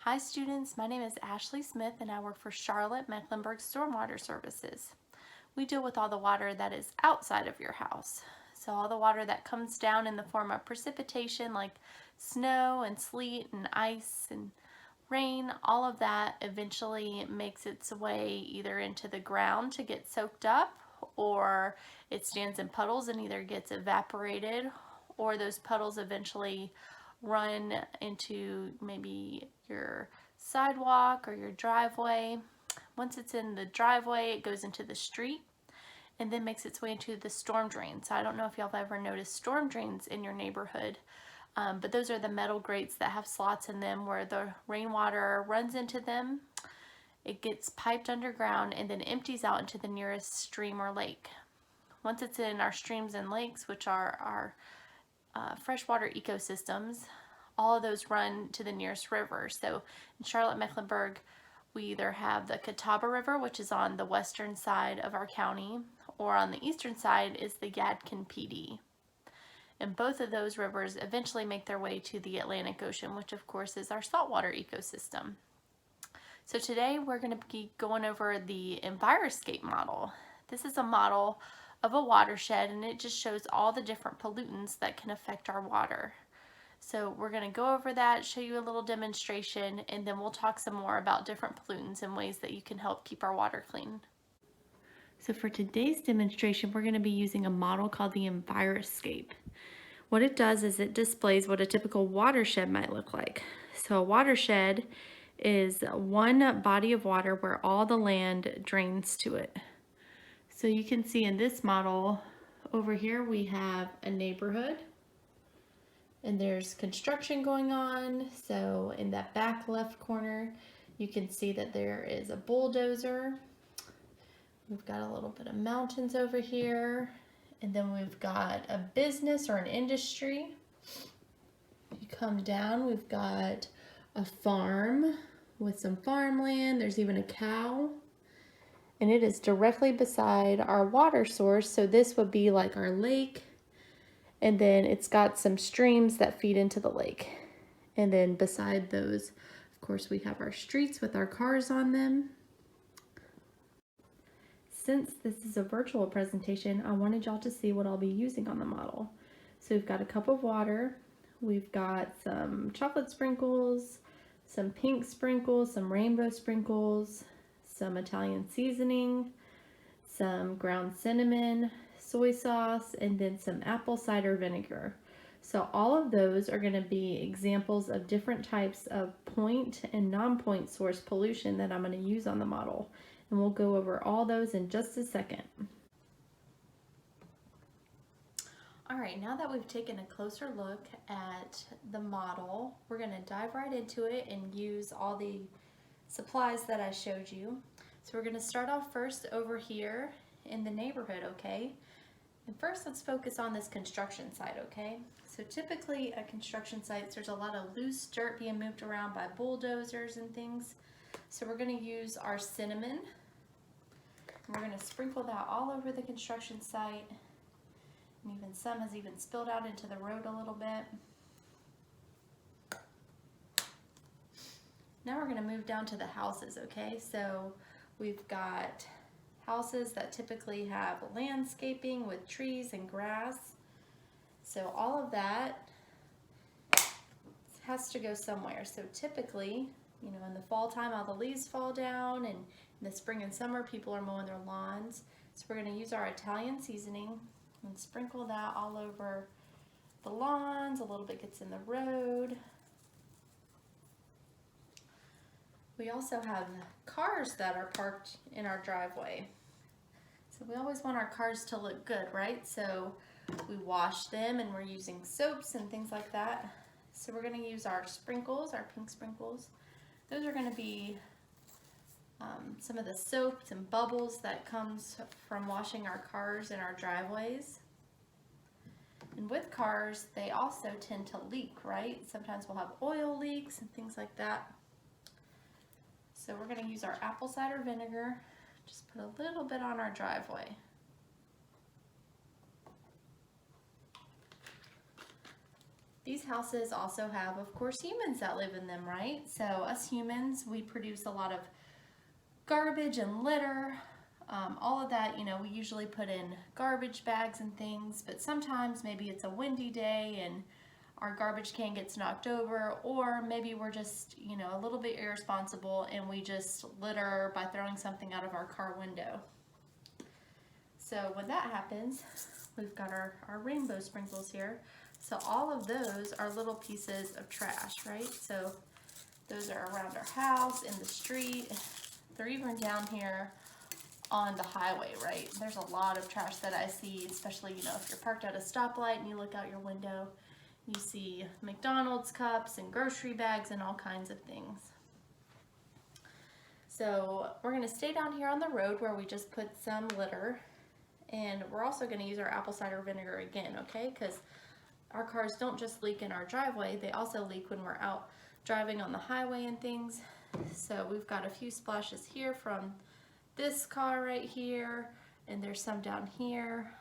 Hi students, my name is Ashley Smith and I work for Charlotte-Mecklenburg Stormwater Services. We deal with all the water that is outside of your house. So all the water that comes down in the form of precipitation like snow and sleet and ice and rain, all of that eventually makes its way either into the ground to get soaked up, or it stands in puddles and either gets evaporated, or those puddles eventually run into maybe your sidewalk or your driveway. Once it's in the driveway, it goes into the street and then makes its way into the storm drain. So I don't know if y'all have ever noticed storm drains in your neighborhood, but those are the metal grates that have slots in them where the rainwater runs into them. It gets piped underground and then empties out into the nearest stream or lake. Once it's in our streams and lakes, which are our freshwater ecosystems, all of those run to the nearest river. So in Charlotte-Mecklenburg, we either have the Catawba River, which is on the western side of our county, or on the eastern side is the Yadkin PD. And both of those rivers eventually make their way to the Atlantic Ocean, which of course is our saltwater ecosystem. So today we're going to be going over the Enviroscape model. This is a model of a watershed, and it just shows all the different pollutants that can affect our water. So we're going to go over that, show you a little demonstration, and then we'll talk some more about different pollutants and ways that you can help keep our water clean. So for today's demonstration, we're going to be using a model called the Enviroscape. What it does is it displays what a typical watershed might look like. So a watershed is one body of water where all the land drains to it. So you can see in this model over here we have a neighborhood and there's construction going on. So in that back left corner you can see that there is a bulldozer. We've got a little bit of mountains over here, and then we've got a business or an industry. You come down, we've got a farm with some farmland. There's even a cow, and it is directly beside our water source. So this would be like our lake, and then it's got some streams that feed into the lake. And then beside those, of course, we have our streets with our cars on them. Since this is a virtual presentation, I wanted y'all to see what I'll be using on the model. So we've got a cup of water, we've got some chocolate sprinkles, some pink sprinkles, some rainbow sprinkles, some Italian seasoning, some ground cinnamon, soy sauce, and then some apple cider vinegar. So all of those are going to be examples of different types of point and non-point source pollution that I'm going to use on the model. And we'll go over all those in just a second. All right, now that we've taken a closer look at the model, we're going to dive right into it and use all the supplies that I showed you. So we're going to start off first over here in the neighborhood, okay? And first let's focus on this construction site, okay? So typically at construction sites there's a lot of loose dirt being moved around by bulldozers and things. So we're going to use our cinnamon. We're going to sprinkle that all over the construction site, and even some has even spilled out into the road a little bit. Now we're going to move down to the houses, okay? So we've got houses that typically have landscaping with trees and grass. So all of that has to go somewhere. So typically, you know, in the fall time, all the leaves fall down, and in the spring and summer, people are mowing their lawns. So we're going to use our Italian seasoning and sprinkle that all over the lawns. A little bit gets in the road. We also have cars that are parked in our driveway. So we always want our cars to look good, right? So we wash them and we're using soaps and things like that. So we're going to use our sprinkles, our pink sprinkles. Those are going to be some of the soaps and bubbles that comes from washing our cars in our driveways. And with cars, they also tend to leak, right? Sometimes we'll have oil leaks and things like that. So we're going to use our apple cider vinegar. Just put a little bit on our driveway. These houses also have, of course, humans that live in them, right? So us humans, we produce a lot of garbage and litter. All of that, you know, we usually put in garbage bags and things, but sometimes maybe it's a windy day and our garbage can gets knocked over, or maybe we're just, you know, a little bit irresponsible and we just litter by throwing something out of our car window. So when that happens, we've got our rainbow sprinkles here. So all of those are little pieces of trash, right? So those are around our house, in the street. They're even down here on the highway, right? There's a lot of trash that I see, especially, you know, if you're parked at a stoplight and you look out your window, you see McDonald's cups and grocery bags and all kinds of things. So we're gonna stay down here on the road where we just put some litter, and we're also gonna use our apple cider vinegar again, okay? Because our cars don't just leak in our driveway, they also leak when we're out driving on the highway and things. So we've got a few splashes here from this car right here, and there's some down here.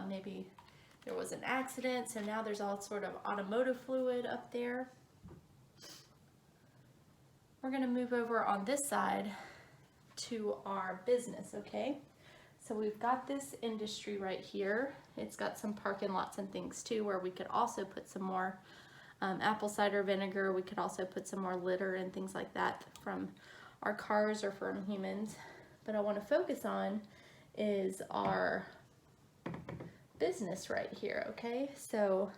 Maybe there was an accident, so now there's all sort of automotive fluid up there. We're gonna move over on this side to our business, okay? So we've got this industry right here. It's got some parking lots and things too, where we could also put some more apple cider vinegar. We could also put some more litter and things like that from our cars or from humans. But I want to focus on is our business right here, okay? So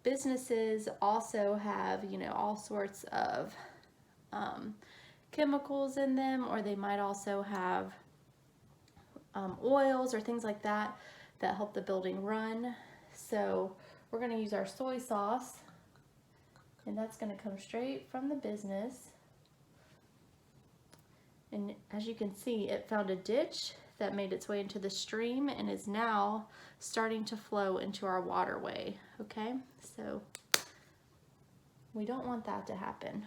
businesses also have, you know, all sorts of chemicals in them, or they might also have oils or things like that that help the building run. So we're going to use our soy sauce, and that's going to come straight from the business. And as you can see, it found a ditch that made its way into the stream and is now starting to flow into our waterway, okay? So we don't want that to happen.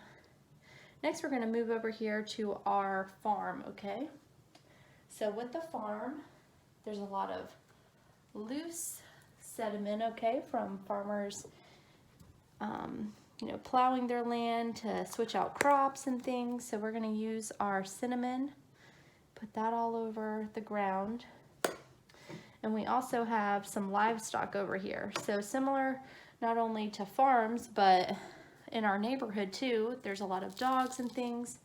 Next, we're going to move over here to our farm, okay? So with the farm, there's a lot of loose sediment, okay, from farmers, you know, plowing their land to switch out crops and things. So we're going to use our cinnamon, put that all over the ground. And we also have some livestock over here. So similar not only to farms, but in our neighborhood too, there's a lot of dogs and things.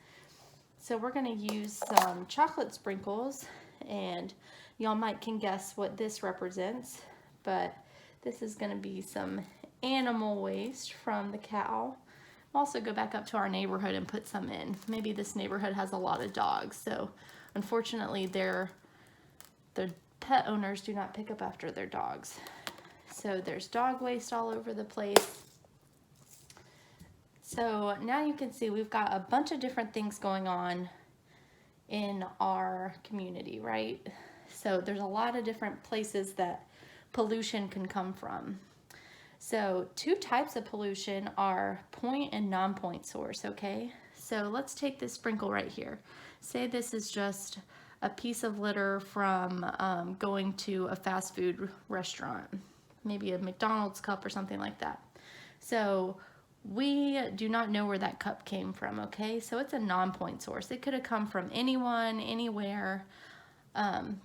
So we're going to use some chocolate sprinkles, and y'all might can guess what this represents, but this is going to be some animal waste from the cow. I'll also go back up to our neighborhood and put some in. Maybe this neighborhood has a lot of dogs, so unfortunately the pet owners do not pick up after their dogs. So there's dog waste all over the place. So now you can see we've got a bunch of different things going on in our community, right? So there's a lot of different places that pollution can come from. So two types of pollution are point and non-point source, okay? So let's take this sprinkle right here. Say this is just a piece of litter from going to a fast food restaurant, maybe a McDonald's cup or something like that. So we do not know where that cup came from, okay? So it's a non-point source. It could have come from anyone, anywhere,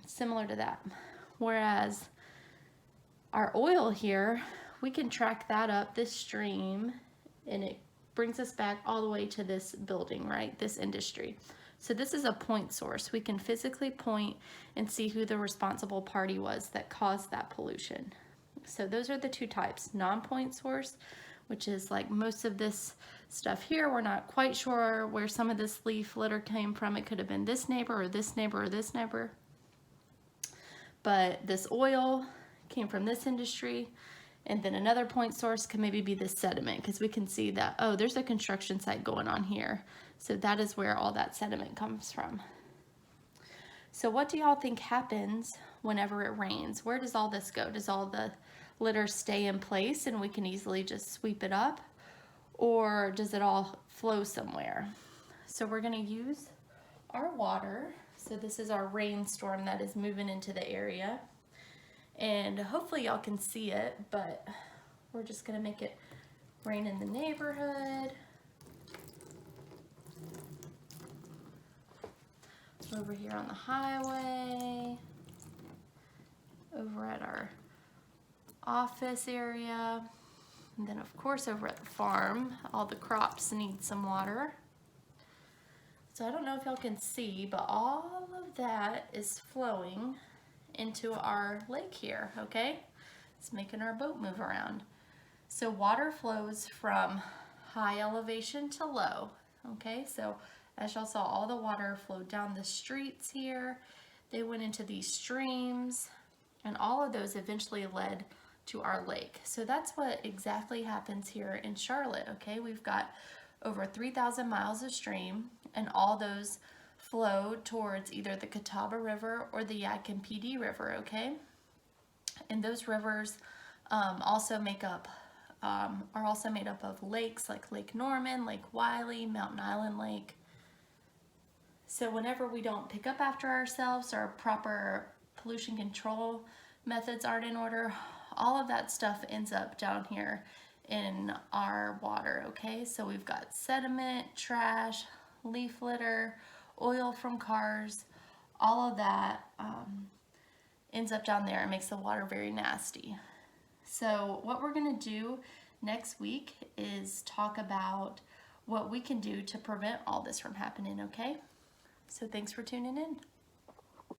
similar to that. Whereas our oil here, we can track that up this stream, and it brings us back all the way to this building, right? This industry. So this is a point source. We can physically point and see who the responsible party was that caused that pollution. So those are the two types, non-point source, which is like most of this stuff here. We're not quite sure where some of this leaf litter came from. It could have been this neighbor or this neighbor or this neighbor. But this oil came from this industry. And then another point source could maybe be this sediment, because we can see that, oh, there's a construction site going on here. So that is where all that sediment comes from. So what do y'all think happens whenever it rains? Where does all this go? Does all the litter stay in place and we can easily just sweep it up? Or does it all flow somewhere? So we're going to use our water. So this is our rainstorm that is moving into the area. And hopefully y'all can see it, but we're just going to make it rain in the neighborhood. Over here on the highway. Over at our office area. And then of course over at the farm, all the crops need some water. So I don't know if y'all can see, but all of that is flowing into our lake here, okay? It's making our boat move around. So water flows from high elevation to low, okay? So as y'all saw, all the water flowed down the streets here. They went into these streams, and all of those eventually led to our lake. So that's what exactly happens here in Charlotte, okay? We've got over 3,000 miles of stream, and all those flow towards either the Catawba River or the Yadkin River, okay? And those rivers are also made up of lakes like Lake Norman, Lake Wylie, Mountain Island Lake. So whenever we don't pick up after ourselves, or proper pollution control methods aren't in order, all of that stuff ends up down here in our water, okay? So we've got sediment, trash, leaf litter, oil from cars, all of that ends up down there and makes the water very nasty. So what we're gonna do next week is talk about what we can do to prevent all this from happening, okay? So thanks for tuning in.